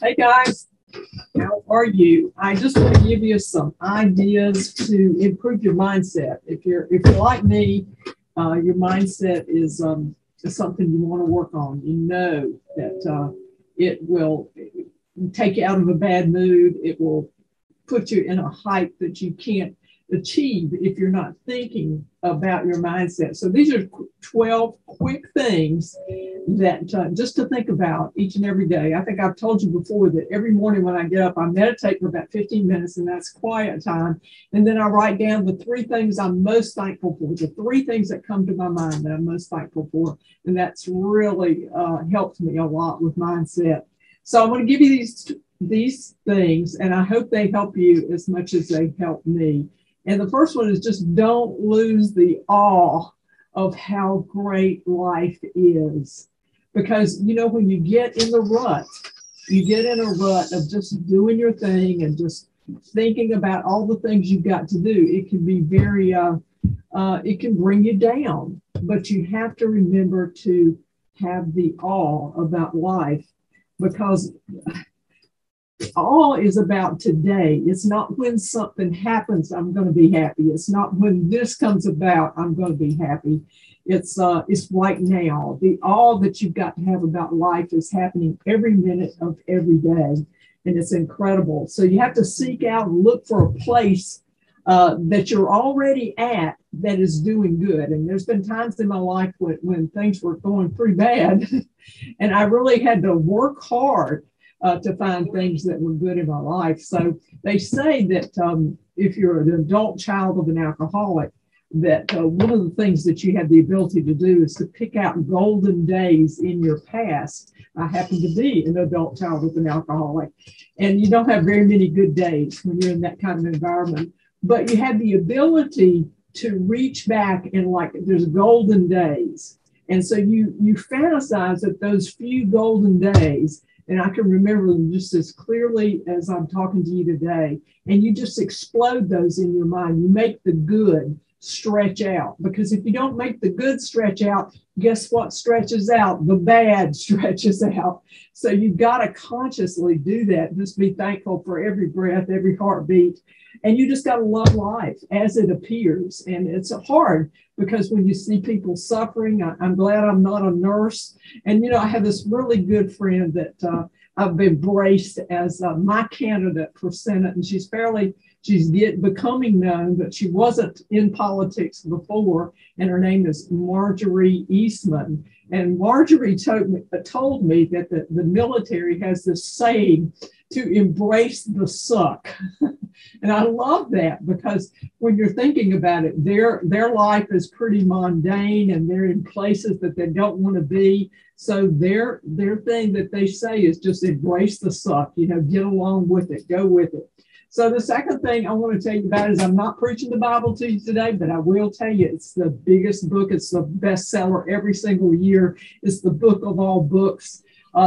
Hey guys, how are you? I just want to give you some ideas to improve your mindset. If you're like me, your mindset is something you want to work on. You know that it will take you out of a bad mood. It will put you in a height that you can't achieve if you're not thinking about your mindset. So these are 12 quick things that just to think about each and every day. I think I've told you before that every morning when I get up, I meditate for about 15 minutes, and that's quiet time. And then I write down the three things I'm most thankful for, the three things that come to my mind that I'm most thankful for. And that's really helped me a lot with mindset. So I'm going to give you these things, and I hope they help you as much as they help me. And the first one is just don't lose the awe of how great life is. Because, you know, when you get in the rut, you get in a rut of just doing your thing and just thinking about all the things you've got to do. It can be very, it can bring you down. But you have to remember to have the awe about life, because all is about today. It's not when something happens, I'm going to be happy. It's not when this comes about, I'm going to be happy. It's right now. The all that you've got to have about life is happening every minute of every day. And it's incredible. So you have to seek out and look for a place that you're already at that is doing good. And there's been times in my life when things were going pretty bad. And I really had to work hard to find things that were good in my life. So they say that if you're an adult child of an alcoholic, that one of the things that you have the ability to do is to pick out golden days in your past. I happen to be an adult child of an alcoholic, and you don't have very many good days when you're in that kind of environment, but you have the ability to reach back and like there's golden days. And so you fantasize that those few golden days, and I can remember them just as clearly as I'm talking to you today. And you just explode those in your mind. You make the good stretch out, because if you don't make the good stretch out, guess what stretches out? The bad stretches out. So you've got to consciously do that. Just be thankful for every breath, every heartbeat. And you just got to love life as it appears. And it's hard because when you see people suffering, I'm glad I'm not a nurse. And, you know, I have this really good friend that I've embraced as my candidate for Senate. And she's becoming known, but she wasn't in politics before. And her name is Marjorie Eastman. And Marjorie told me that the military has this saying to embrace the suck. And I love that, because when you're thinking about it, their life is pretty mundane and they're in places that they don't want to be. So their thing that they say is just embrace the suck, you know, get along with it, go with it. So the second thing I want to tell you about is I'm not preaching the Bible to you today, but I will tell you it's the biggest book. It's the bestseller every single year. It's the book of all books.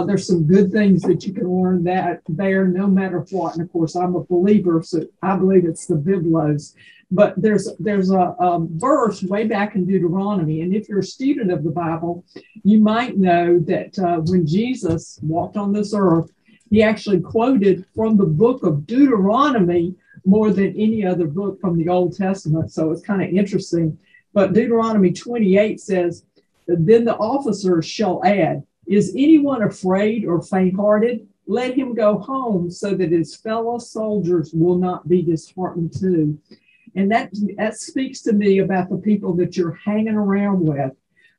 There's some good things that you can learn there no matter what. And of course, I'm a believer, so I believe it's the Biblos. But there's a verse way back in Deuteronomy. And if you're a student of the Bible, you might know that when Jesus walked on this earth, he actually quoted from the book of Deuteronomy more than any other book from the Old Testament. So it's kind of interesting. But Deuteronomy 28 says, then the officers shall add, is anyone afraid or faint-hearted? Let him go home so that his fellow soldiers will not be disheartened too. And that speaks to me about the people that you're hanging around with,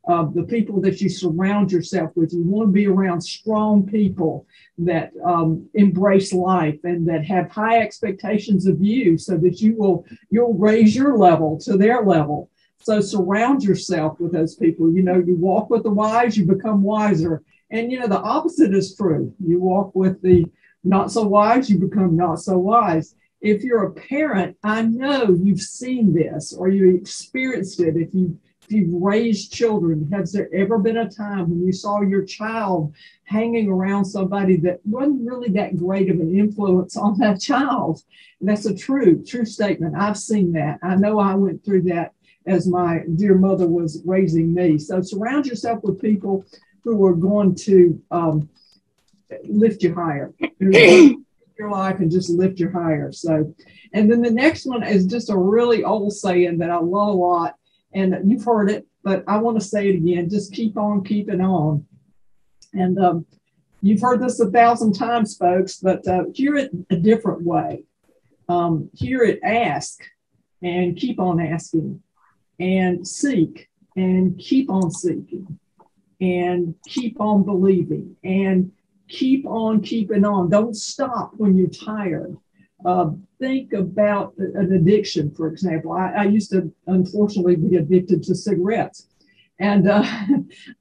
the people that you surround yourself with. You want to be around strong people that embrace life and that have high expectations of you, so that you'll raise your level to their level. So surround yourself with those people. You know, you walk with the wise, you become wiser. And, you know, the opposite is true. You walk with the not so wise, you become not so wise. If you're a parent, I know you've seen this or you experienced it. If you've raised children, has there ever been a time when you saw your child hanging around somebody that wasn't really that great of an influence on that child? And that's a true statement. I've seen that. I know I went through that as my dear mother was raising me. So surround yourself with people who are going to lift you higher. Your life and just lift you higher. So, and then the next one is just a really old saying that I love a lot, and you've heard it, but I want to say it again. Just keep on keeping on. And you've heard this 1,000 times, folks, but hear it a different way. Hear it: ask and keep on asking, and seek and keep on seeking, and keep on believing, and keep on keeping on. Don't stop when you're tired. Think about an addiction, for example. I used to, unfortunately, be addicted to cigarettes. And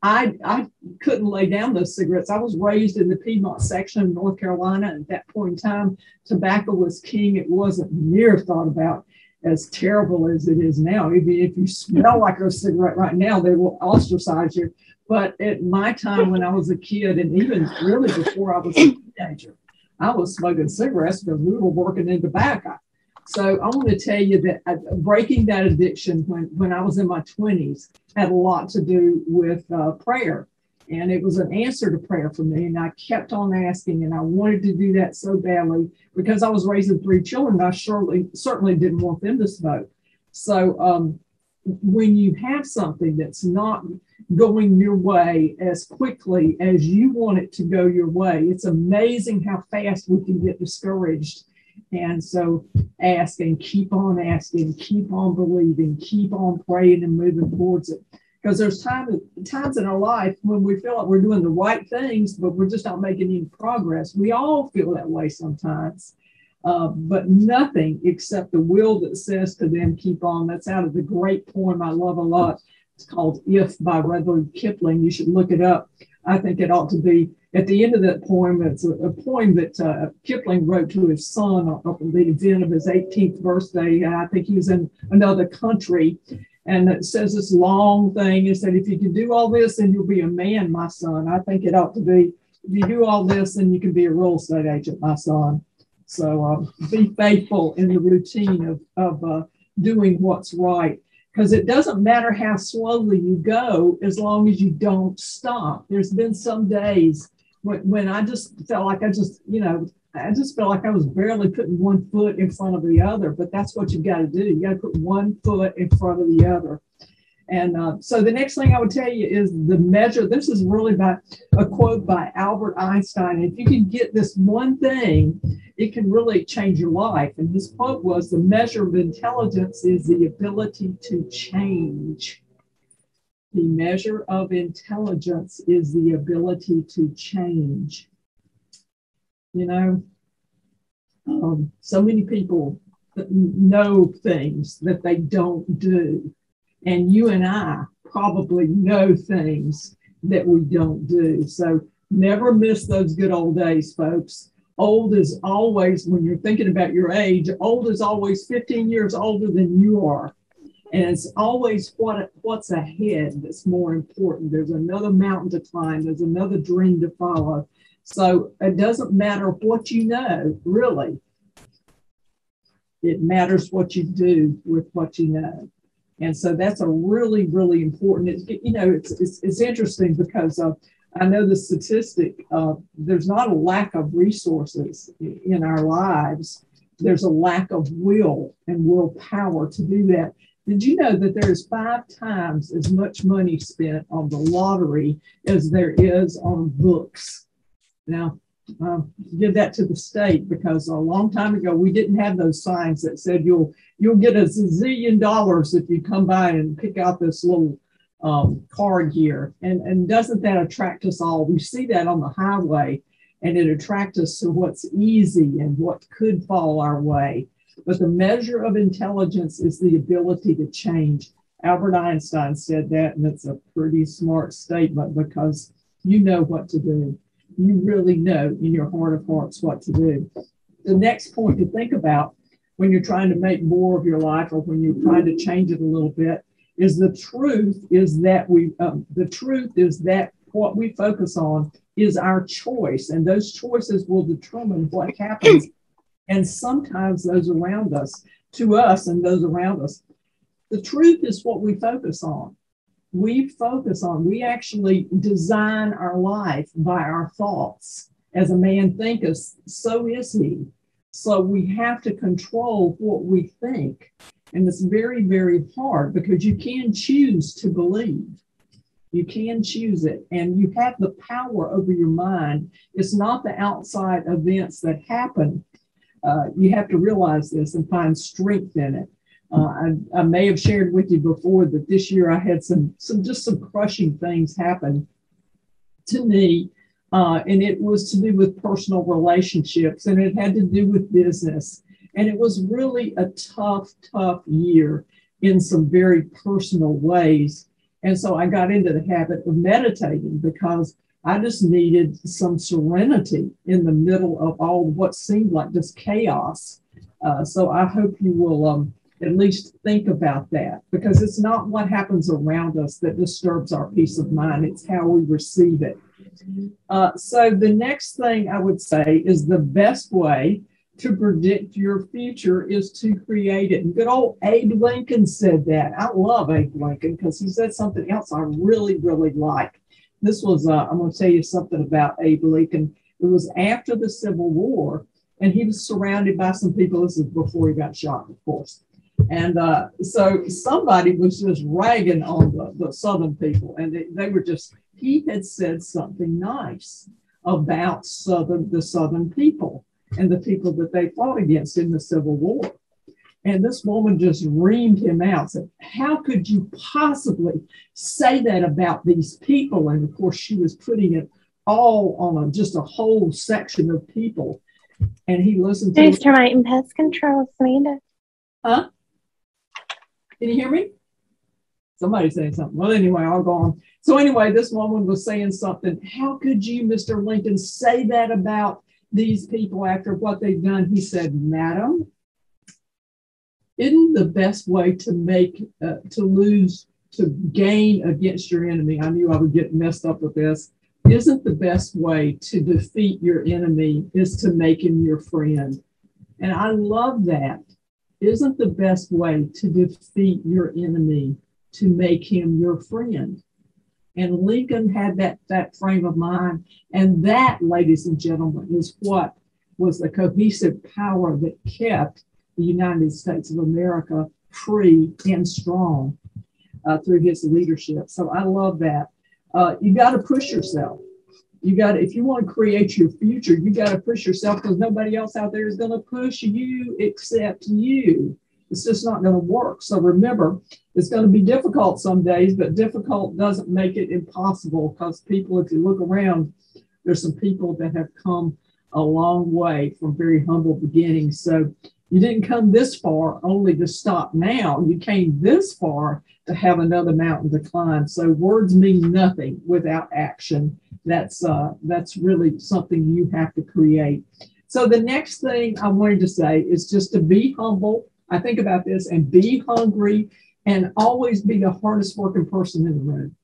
I couldn't lay down those cigarettes. I was raised in the Piedmont section of North Carolina. And at that point in time, tobacco was king. It wasn't near thought about as terrible as it is now. Even if you smell like a cigarette right now, they will ostracize you. But at my time when I was a kid, and even really before I was a teenager, I was smoking cigarettes because we were working in tobacco. So I want to tell you that breaking that addiction when I was in my 20s had a lot to do with prayer. And it was an answer to prayer for me. And I kept on asking, and I wanted to do that so badly because I was raising 3 children. I certainly didn't want them to smoke. So when you have something that's not going your way as quickly as you want it to go your way, it's amazing how fast we can get discouraged. And so ask and keep on asking, keep on believing, keep on praying and moving towards it. Because there's times in our life when we feel like we're doing the right things, but we're just not making any progress. We all feel that way sometimes. But nothing except the will that says to them, keep on. That's out of the great poem I love a lot. It's called If by Rudyard Kipling. You should look it up. I think it ought to be at the end of that poem. It's a poem that Kipling wrote to his son on the event of his 18th birthday. I think he was in another country. And it says this long thing. It said, if you can do all this, then you'll be a man, my son. I think it ought to be, if you do all this, then you can be a real estate agent, my son. So be faithful in the routine of doing what's right. Because it doesn't matter how slowly you go as long as you don't stop. There's been some days when I just felt like I felt like I was barely putting one foot in front of the other. But that's what you got to do. You got to put one foot in front of the other. And so the next thing I would tell you is the measure. This is really by a quote by Albert Einstein. If you can get this one thing, it can really change your life. And this quote was, the measure of intelligence is the ability to change. The measure of intelligence is the ability to change. You know, so many people know things that they don't do. And you and I probably know things that we don't do. So never miss those good old days, folks. Old is always, when you're thinking about your age, old is always 15 years older than you are. And it's always what's ahead that's more important. There's another mountain to climb. There's another dream to follow. So it doesn't matter what you know, really. It matters what you do with what you know. And so that's a really, really important, it's interesting because I know the statistic, there's not a lack of resources in our lives. There's a lack of will and willpower to do that. Did you know that there's 5 times as much money spent on the lottery as there is on books? Now, give that to the state, because a long time ago we didn't have those signs that said you'll get $1 zillion if you come by and pick out this little card here. And doesn't that attract us all? We see that on the highway, and it attracts us to what's easy and what could fall our way. But the measure of intelligence is the ability to change. Albert Einstein said that, and it's a pretty smart statement, because you know what to do. You really know in your heart of hearts what to do. The next point to think about when you're trying to make more of your life, or when you're trying to change it a little bit, is the truth is that what we focus on is our choice, and those choices will determine what happens. And sometimes those around us, to us and those around us, the truth is what we focus on. We actually design our life by our thoughts. As a man thinketh, so is he. So we have to control what we think. And it's very, very hard because you can choose to believe. You can choose it, and you have the power over your mind. It's not the outside events that happen. You have to realize this and find strength in it. I may have shared with you before that this year I had some crushing things happen to me, and it was to do with personal relationships, and it had to do with business. And it was really a tough year in some very personal ways. And so I got into the habit of meditating because I just needed some serenity in the middle of all what seemed like just chaos. So I hope you will at least think about that, because it's not what happens around us that disturbs our peace of mind. It's how we receive it. So the next thing I would say is the best way to predict your future is to create it. And good old Abe Lincoln said that. I love Abe Lincoln because he said something else I really, really like. This was, I'm going to tell you something about Abe Lincoln. It was after the Civil War, and he was surrounded by some people. This is before he got shot, of course. And so somebody was just ragging on the Southern people, and they were just, he had said something nice about the Southern people and the people that they fought against in the Civil War. And this woman just reamed him out, said, how could you possibly say that about these people? And of course, she was putting it all on just a whole section of people. And he listened to Mr. Termite and Pest Control, Amanda. Huh? Can you hear me? Somebody's saying something. Well, anyway, I'll go on. So anyway, this woman was saying something. How could you, Mr. Lincoln, say that about these people after what they've done? He said, madam, isn't the best way to gain against your enemy? I knew I would get messed up with this. Isn't the best way to defeat your enemy is to make him your friend? And I love that. Isn't the best way to defeat your enemy to make him your friend? And Lincoln had that frame of mind. And that, ladies and gentlemen, is what was the cohesive power that kept the United States of America free and strong through his leadership. So I love that. You got to push yourself. If you want to create your future, you got to push yourself, because nobody else out there is going to push you except you. It's just not going to work. So remember, it's going to be difficult some days, but difficult doesn't make it impossible, because people, if you look around, there's some people that have come a long way from very humble beginnings. So you didn't come this far only to stop now. You came this far to have another mountain to climb. So words mean nothing without action. That's really something you have to create. So the next thing I wanted to say is just to be humble. I think about this, and be hungry, and always be the hardest working person in the room.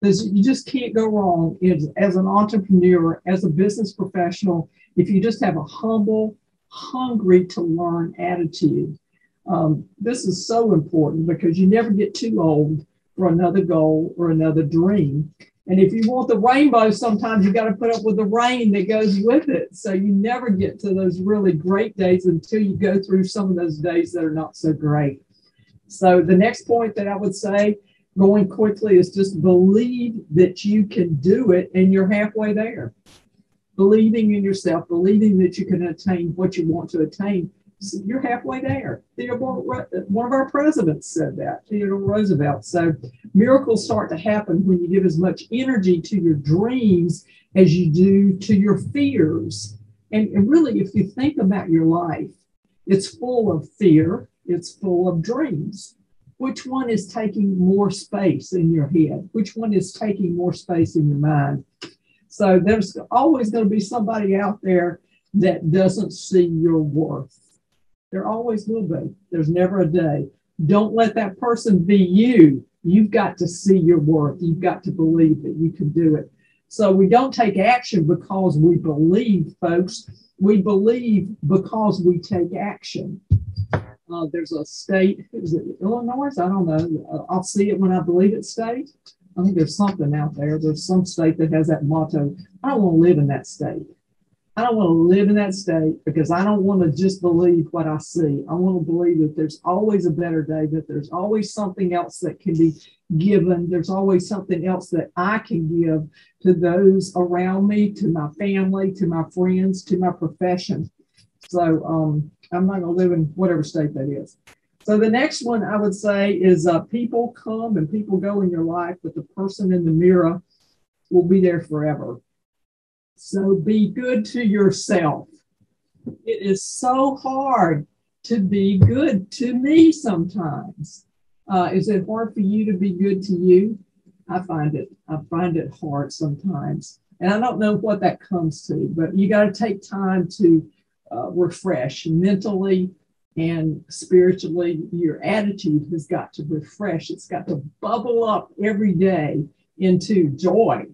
Because you just can't go wrong as an entrepreneur, as a business professional, if you just have a humble, hungry to learn attitude. This is so important, because you never get too old for another goal or another dream. And if you want the rainbow, sometimes you got to put up with the rain that goes with it. So you never get to those really great days until you go through some of those days that are not so great. So the next point that I would say, going quickly, is just believe that you can do it, and you're halfway there. Believing in yourself, believing that you can attain what you want to attain. So you're halfway there. One of our presidents said that, Theodore Roosevelt. So miracles start to happen when you give as much energy to your dreams as you do to your fears. And really, if you think about your life, it's full of fear, it's full of dreams. Which one is taking more space in your head? Which one is taking more space in your mind? So there's always going to be somebody out there that doesn't see your worth. There always will be. There's never a day. Don't let that person be you. You've got to see your worth. You've got to believe that you can do it. So we don't take action because we believe, folks. We believe because we take action. There's a state, is it Illinois? I don't know. I'll see it when I believe it state. I think there's something out there. There's some state that has that motto. I don't want to live in that state. I don't want to live in that state because I don't want to just believe what I see. I want to believe that there's always a better day, that there's always something else that can be given. There's always something else that I can give to those around me, to my family, to my friends, to my profession. So I'm not going to live in whatever state that is. So the next one I would say is people come and people go in your life, but the person in the mirror will be there forever. So be good to yourself. It is so hard to be good to me sometimes. Is it hard for you to be good to you? I find it hard sometimes. And I don't know what that comes to, but you got to take time to refresh mentally and spiritually. Your attitude has got to refresh. It's got to bubble up every day into joy.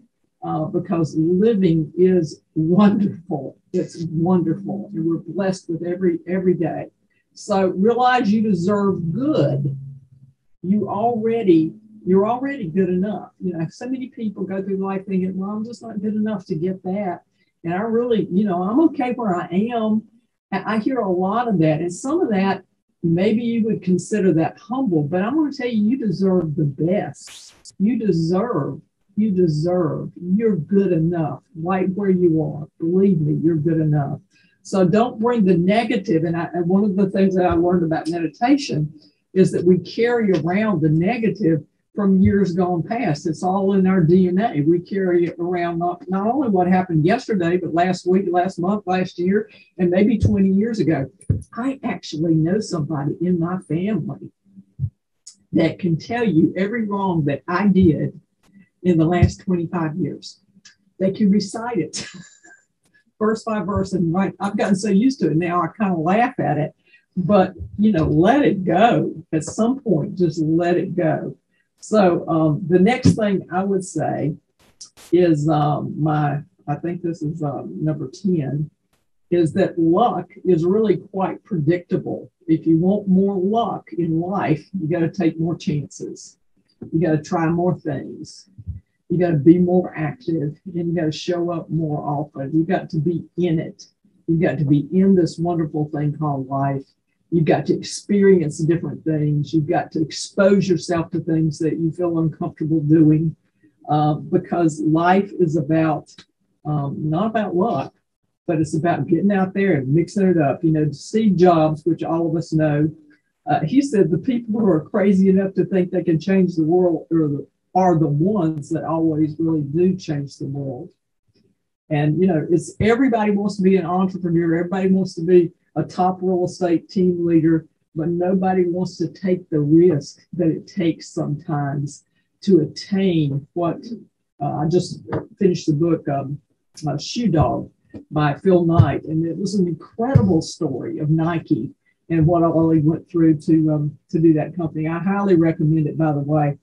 Because living is wonderful. It's wonderful. And we're blessed with every day. So realize you deserve good. You're already good enough. You know, so many people go through life thinking, well, I'm just not good enough to get that. And I really, I'm okay where I am. And I hear a lot of that. And some of that, maybe you would consider that humble, but I'm going to tell you, you deserve the best. You deserve, you're good enough right where you are. Believe me, you're good enough. So don't bring the negative. And one of the things that I learned about meditation is that we carry around the negative from years gone past. It's all in our DNA. We carry it around not only what happened yesterday, but last week, last month, last year, and maybe 20 years ago. I actually know somebody in my family that can tell you every wrong that I did in the last 25 years. They can recite it verse by verse. And right, I've gotten so used to it now, I kind of laugh at it. But, let it go. At some point, just let it go. So the next thing I would say is I think this is number 10, is that luck is really quite predictable. If you want more luck in life, you got to take more chances. You got to try more things. You got to be more active, and you got to show up more often. You got to be in it. You got to be in this wonderful thing called life. You've got to experience different things. You've got to expose yourself to things that you feel uncomfortable doing, because life is about not about luck, but it's about getting out there and mixing it up. Steve Jobs, which all of us know, he said the people who are crazy enough to think they can change the world are the ones that always really do change the world. And, it's everybody wants to be an entrepreneur. Everybody wants to be a top real estate team leader, but nobody wants to take the risk that it takes sometimes to attain what I just finished the book, Shoe Dog by Phil Knight. And it was an incredible story of Nike and what all he went through to do that company. I highly recommend it, by the way.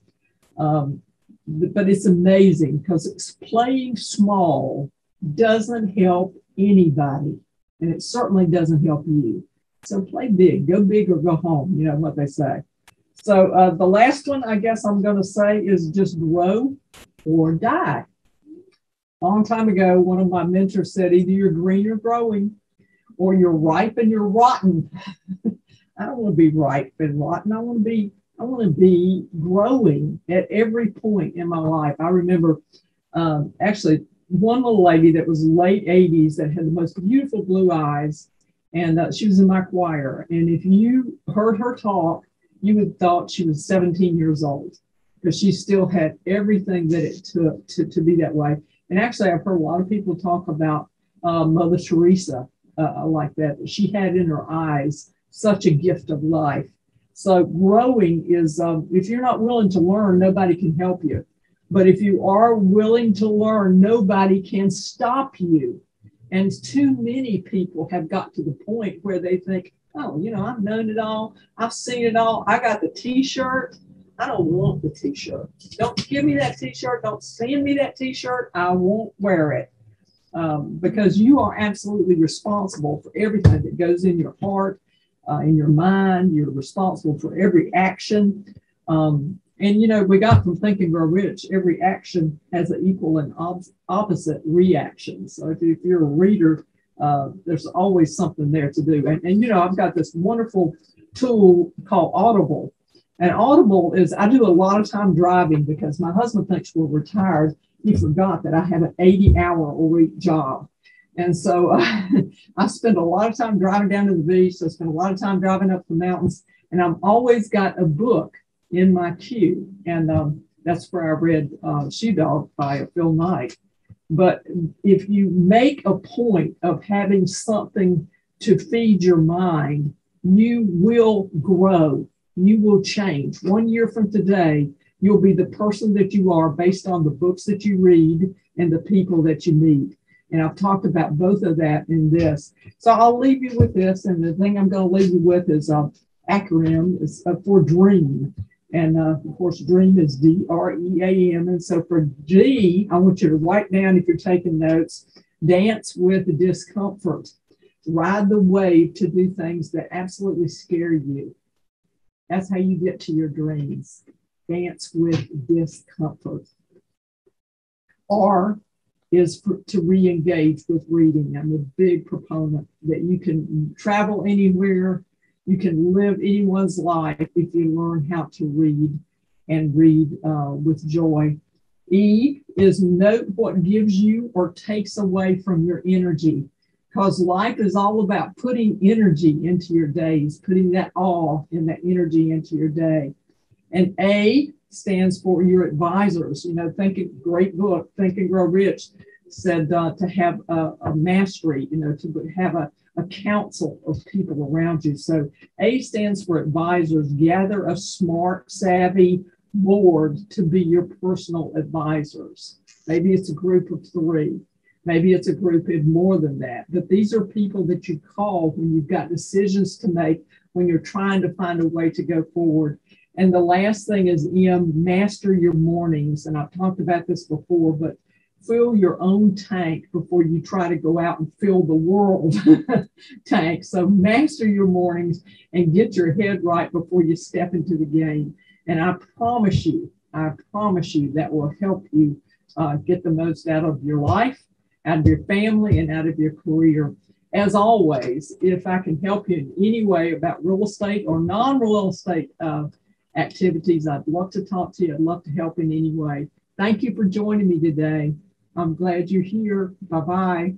But it's amazing because it's playing small doesn't help anybody, and it certainly doesn't help you. So play big, go big or go home, what they say. So the last one I guess I'm going to say is just grow or die. A long time ago, one of my mentors said, either you're green or growing, or you're ripe and you're rotten. I don't want to be ripe and rotten. I want to be growing at every point in my life. I remember actually one little lady that was late 80s that had the most beautiful blue eyes, and she was in my choir. And if you heard her talk, you would have thought she was 17 years old, because she still had everything that it took to be that way. And actually, I've heard a lot of people talk about Mother Teresa like that. She had in her eyes such a gift of life. So growing is, if you're not willing to learn, nobody can help you. But if you are willing to learn, nobody can stop you. And too many people have got to the point where they think, oh, I've known it all. I've seen it all. I got the T-shirt. I don't want the T-shirt. Don't give me that T-shirt. Don't send me that T-shirt. I won't wear it. Because you are absolutely responsible for everything that goes in your heart, in your mind. You're responsible for every action. And, we got from Think and Grow Rich, every action has an equal and opposite reaction. So if you're a reader, there's always something there to do. And you know, I've got this wonderful tool called Audible. And Audible is, I do a lot of time driving because my husband thinks we're retired. He forgot that I have an 80-hour-a-week job. And so I spend a lot of time driving down to the beach. I spend a lot of time driving up the mountains. And I've always got a book in my queue. And that's where I read Shoe Dog by Phil Knight. But if you make a point of having something to feed your mind, you will grow. You will change. 1 year from today, you'll be the person that you are based on the books that you read and the people that you meet. And I've talked about both of that in this. So I'll leave you with this. And the thing I'm going to leave you with is acronym is for DREAM. And of course, DREAM is DREAM. And so for D, I want you to write down, if you're taking notes, dance with discomfort. Ride the wave to do things that absolutely scare you. That's how you get to your dreams. Dance with discomfort. R is to re-engage with reading. I'm a big proponent that you can travel anywhere. You can live anyone's life if you learn how to read and read with joy. E is note what gives you or takes away from your energy, because life is all about putting energy into your days, putting that all and that energy into your day. And A stands for your advisors. You know, great book, Think and Grow Rich, said to have a mastery, you know, to have a council of people around you. So A stands for advisors. Gather a smart, savvy board to be your personal advisors. Maybe it's a group of 3. Maybe it's a group of more than that. But these are people that you call when you've got decisions to make, when you're trying to find a way to go forward. And the last thing is M, master your mornings. And I've talked about this before, but fill your own tank before you try to go out and fill the world tank. So master your mornings and get your head right before you step into the game. And I promise you that will help you get the most out of your life, out of your family, and out of your career. As always, if I can help you in any way about real estate or non-real estate activities, I'd love to talk to you. I'd love to help in any way. Thank you for joining me today. I'm glad you're here. Bye-bye.